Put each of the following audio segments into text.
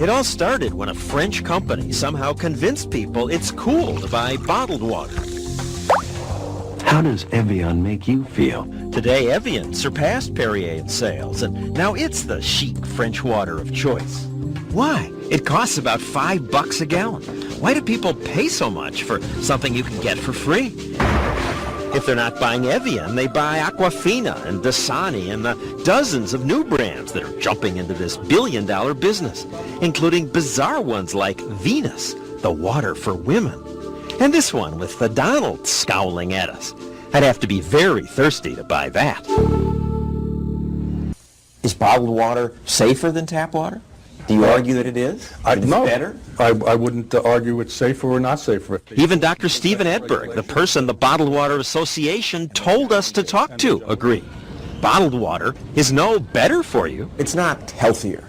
It all started when a French company somehow convinced people it's cool to buy bottled water. How does Evian make you feel? Today, Evian surpassed Perrier in sales, and now it's the chic French water of choice. Why? It costs about $5 a gallon. Why do people pay so much for something you can get for free? If they're not buying Evian, they buy Aquafina and Dasani and the dozens of new brands that are jumping into this billion-dollar business, including bizarre ones like Venus, the water for women. And this one with the Donald scowling at us. I'd have to be very thirsty to buy that. Is bottled water safer than tap water? Do you argue that it is? No, better? I wouldn't argue it's safer or not safer. Even Dr. Stephen Edberg, the person the Bottled Water Association told us to talk to, agree. Bottled water is no better for you. It's not healthier.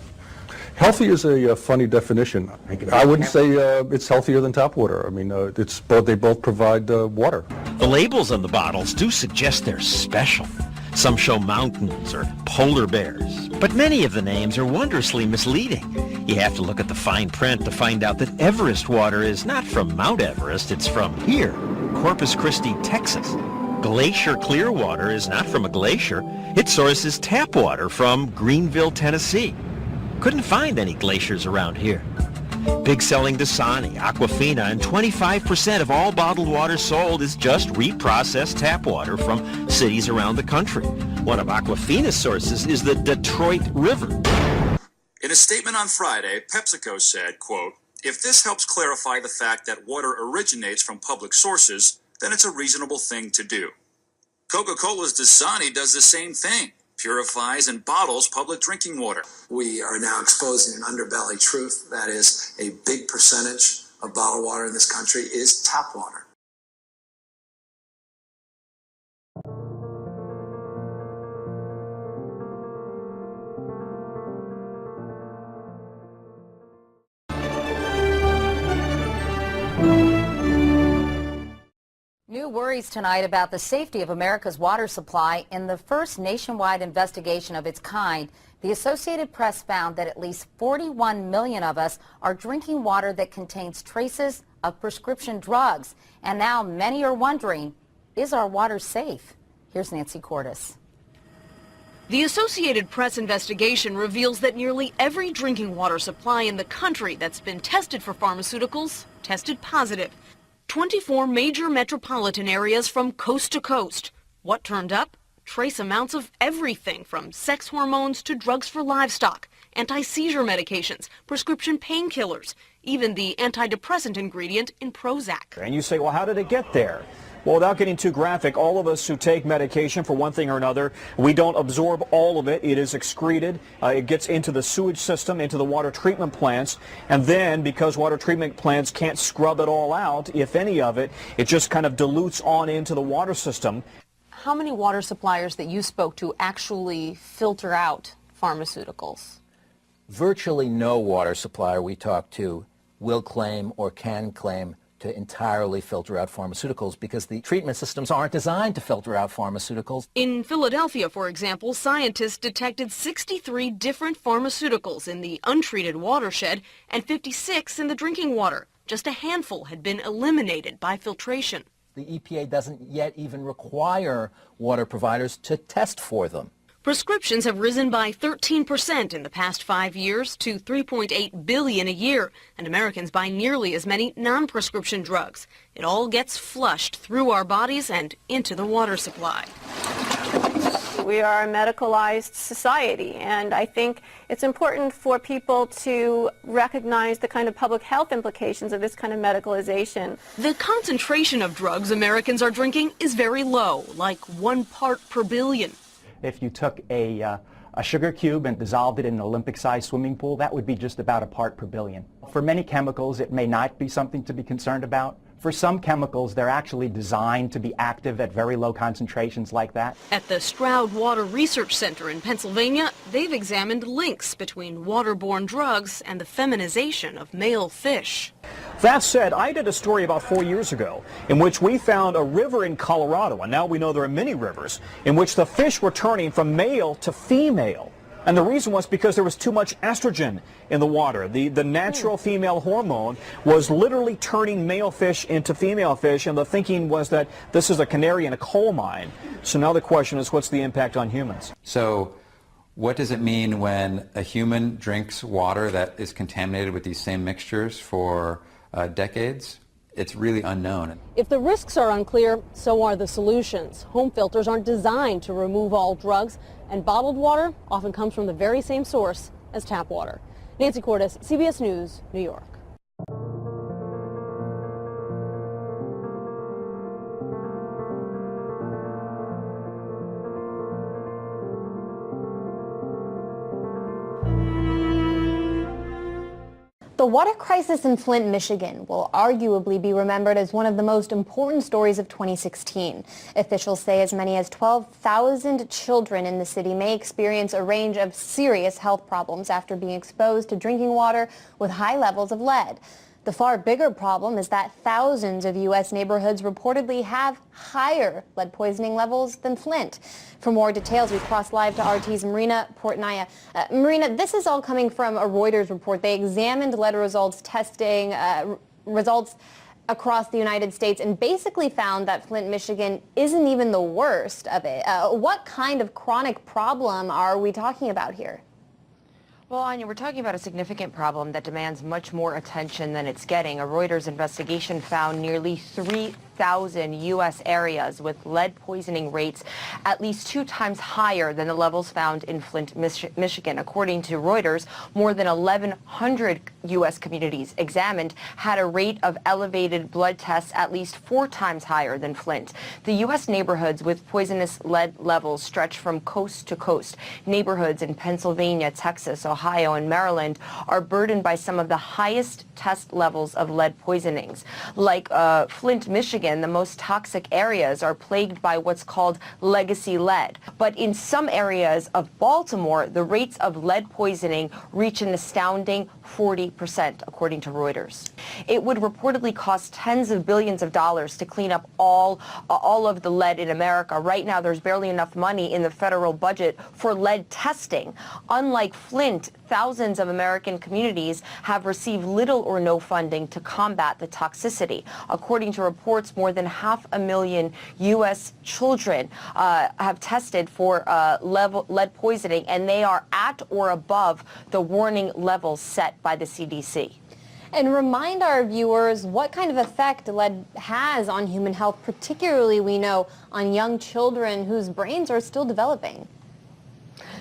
Healthy is a funny definition. I wouldn't say it's healthier than tap water. I mean, it's both. They both provide water. The labels on the bottles do suggest they're special. Some show mountains or polar bears, but many of the names are wondrously misleading. You have to look at the fine print to find out that Everest water is not from Mount Everest, it's from here, Corpus Christi, Texas. Glacier clear water is not from a glacier. Its source is tap water from Greenville, Tennessee. Couldn't find any glaciers around here. Big selling Dasani, Aquafina, and 25% of all bottled water sold is just reprocessed tap water from cities around the country. One of Aquafina's sources is the Detroit River. In a statement on Friday, PepsiCo said, quote, "If this helps clarify the fact that water originates from public sources, then it's a reasonable thing to do." Coca-Cola's Dasani does the same thing. Purifies and bottles public drinking water. We are now exposing an underbelly truth. That is, a big percentage of bottled water in this country is tap water. New worries tonight about the safety of America's water supply. In the first nationwide investigation of its kind, the Associated Press found that at least 41 million of us are drinking water that contains traces of prescription drugs. And now many are wondering, is our water safe? Here's Nancy Cordes. The Associated Press investigation reveals that nearly every drinking water supply in the country that's been tested for pharmaceuticals tested positive. 24 major metropolitan areas from coast to coast. What turned up? Trace amounts of everything from sex hormones to drugs for livestock, anti-seizure medications, prescription painkillers, even the antidepressant ingredient in Prozac. And you say, well, how did it get there? Well, without getting too graphic, all of us who take medication for one thing or another, we don't absorb all of it. It is excreted. It gets into the sewage system, into the water treatment plants. And then, because water treatment plants can't scrub it all out, if any of it, it just kind of dilutes on into the water system. How many water suppliers that you spoke to actually filter out pharmaceuticals? Virtually no water supplier we talk to will claim or can claim to entirely filter out pharmaceuticals because the treatment systems aren't designed to filter out pharmaceuticals. In Philadelphia, for example, scientists detected 63 different pharmaceuticals in the untreated watershed and 56 in the drinking water. Just a handful had been eliminated by filtration. The EPA doesn't yet even require water providers to test for them. Prescriptions have risen by 13% in the past 5 years to 3.8 billion a year, and Americans buy nearly as many non-prescription drugs. It all gets flushed through our bodies and into the water supply. We are a medicalized society, and I think it's important for people to recognize the kind of public health implications of this kind of medicalization. The concentration of drugs Americans are drinking is very low, like 1 part per billion. If you took a sugar cube and dissolved it in an Olympic-sized swimming pool, that would be just about a part per billion. For many chemicals, it may not be something to be concerned about. For some chemicals, they're actually designed to be active at very low concentrations like that. At the Stroud Water Research Center in Pennsylvania, they've examined links between waterborne drugs and the feminization of male fish. That said, I did a story about 4 years ago in which we found a river in Colorado, and now we know there are many rivers, in which the fish were turning from male to female. And the reason was because there was too much estrogen in the water. The natural female hormone was literally turning male fish into female fish, and the thinking was that this is a canary in a coal mine. So now the question is, what's the impact on humans? So what does it mean when a human drinks water that is contaminated with these same mixtures for decades? It's really unknown. If the risks are unclear, so are the solutions. Home filters aren't designed to remove all drugs, and bottled water often comes from the very same source as tap water. Nancy Cordes, CBS News, New York. The water crisis in Flint, Michigan will arguably be remembered as one of the most important stories of 2016. Officials say as many as 12,000 children in the city may experience a range of serious health problems after being exposed to drinking water with high levels of lead. The far bigger problem is that thousands of U.S. neighborhoods reportedly have higher lead poisoning levels than Flint. For more details, we cross live to RT's Marina Portnaya. Marina, this is all coming from a Reuters report. They examined lead testing results across the United States and basically found that Flint, Michigan isn't even the worst of it. What kind of chronic problem are we talking about here? Well, Anya, we're talking about a significant problem that demands much more attention than it's getting. A Reuters investigation found nearly 3,000 U.S. areas with lead poisoning rates at least 2 times higher than the levels found in Flint, Michigan. According to Reuters, more than 1,100 U.S. communities examined had a rate of elevated blood tests at least 4 times higher than Flint. The U.S. neighborhoods with poisonous lead levels stretch from coast to coast. Neighborhoods in Pennsylvania, Texas, Ohio, and Maryland are burdened by some of the highest test levels of lead poisonings. Like Flint, Michigan, the most toxic areas are plagued by what's called legacy lead. But in some areas of Baltimore, the rates of lead poisoning reach an astounding 40%, according to Reuters. It would reportedly cost tens of billions of dollars to clean up all of the lead in America. Right now, there's barely enough money in the federal budget for lead testing. Unlike Flint, thousands of American communities have received little or no funding to combat the toxicity. According to reports, more than 500,000 U.S. children have tested for lead poisoning, and they are at or above the warning levels set by the CDC. And remind our viewers what kind of effect lead has on human health, particularly, we know, on young children whose brains are still developing.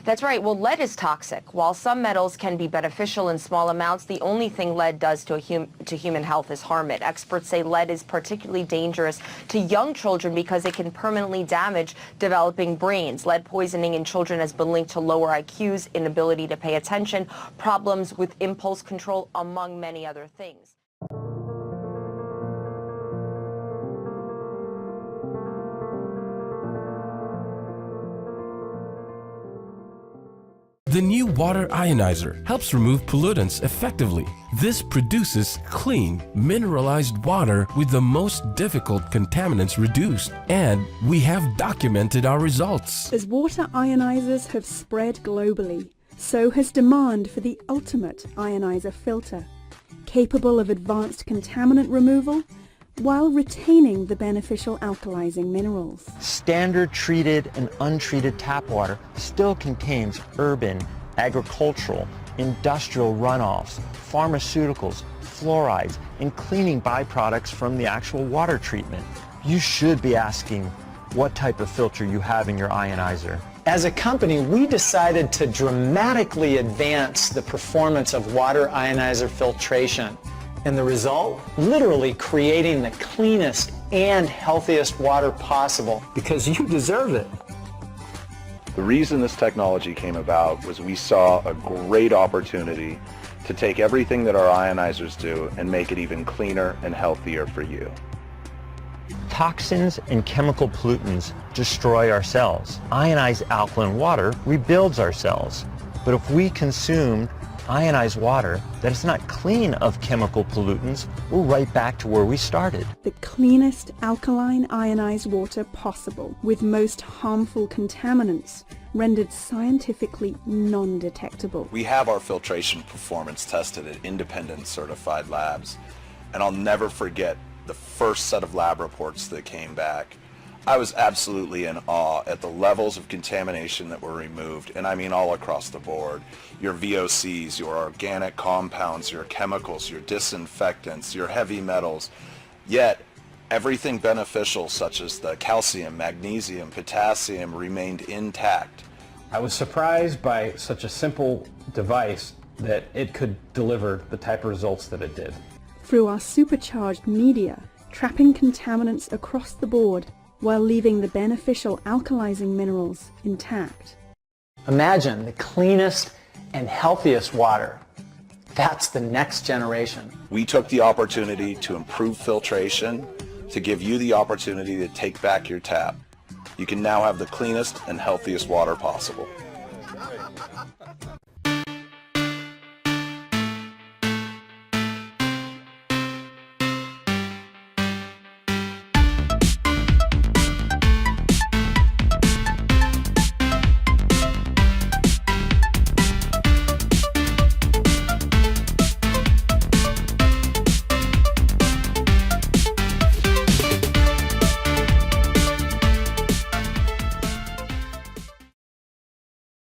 That's right. Well, lead is toxic. While some metals can be beneficial in small amounts, the only thing lead does to human health is harm it. Experts say lead is particularly dangerous to young children because it can permanently damage developing brains. Lead poisoning in children has been linked to lower IQs, inability to pay attention, problems with impulse control, among many other things. The new water ionizer helps remove pollutants effectively. This produces clean, mineralized water with the most difficult contaminants reduced, and we have documented our results. As water ionizers have spread globally, so has demand for the ultimate ionizer filter, capable of advanced contaminant removal while retaining the beneficial alkalizing minerals. Standard treated and untreated tap water still contains urban, agricultural, industrial runoffs, pharmaceuticals, fluorides, and cleaning byproducts from the actual water treatment. You should be asking what type of filter you have in your ionizer. As a company, we decided to dramatically advance the performance of water ionizer filtration. And the result? Literally creating the cleanest and healthiest water possible. Because you deserve it. The reason this technology came about was we saw a great opportunity to take everything that our ionizers do and make it even cleaner and healthier for you. Toxins and chemical pollutants destroy our cells. Ionized alkaline water rebuilds our cells. But if we consume ionized water that is not clean of chemical pollutants, we're right back to where we started. The cleanest alkaline ionized water possible, with most harmful contaminants rendered scientifically non-detectable. We have our filtration performance tested at independent certified labs, and I'll never forget the first set of lab reports that came back. I was absolutely in awe at the levels of contamination that were removed, and I mean all across the board. Your VOCs, your organic compounds, your chemicals, your disinfectants, your heavy metals, yet everything beneficial such as the calcium, magnesium, potassium remained intact. I was surprised by such a simple device that it could deliver the type of results that it did. Through our supercharged media, trapping contaminants across the board while leaving the beneficial alkalizing minerals intact. Imagine the cleanest and healthiest water. That's the next generation. We took the opportunity to improve filtration, to give you the opportunity to take back your tap. You can now have the cleanest and healthiest water possible.